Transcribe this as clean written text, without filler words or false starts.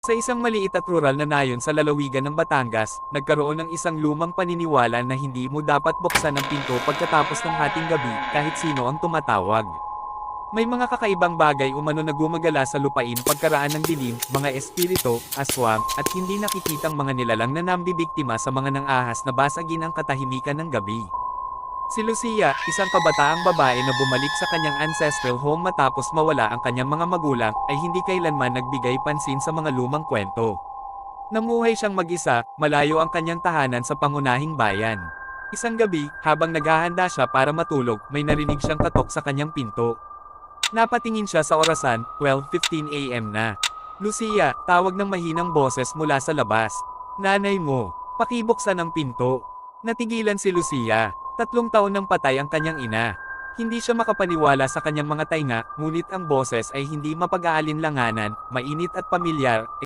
Sa isang maliit at rural na nayon sa lalawigan ng Batangas, nagkaroon ng isang lumang paniniwala na hindi mo dapat buksan ang pinto pagkatapos ng hating gabi, kahit sino ang tumatawag. May mga kakaibang bagay umano na gumagala sa lupain pagkaraan ng dilim, mga espiritu, aswang, at hindi nakikitang mga nilalang na nambibiktima sa mga nang-ahas na basagin ang katahimikan ng gabi. Si Lucia, isang kabataang babae na bumalik sa kanyang ancestral home matapos mawala ang kanyang mga magulang, ay hindi kailanman nagbigay pansin sa mga lumang kwento. Namuhay siyang mag-isa, malayo ang kanyang tahanan sa pangunahing bayan. Isang gabi, habang naghahanda siya para matulog, may narinig siyang katok sa kanyang pinto. Napatingin siya sa orasan, 12:15 AM na. Lucia, tawag ng mahinang boses mula sa labas. Nanay mo, pakibuksan ang pinto. Natigilan si Lucia. 3 taon nang patay ang kanyang ina. Hindi siya makapaniwala sa kanyang mga tainga, ngunit ang boses ay hindi mapag-aalinlanganan, mainit at pamilyar.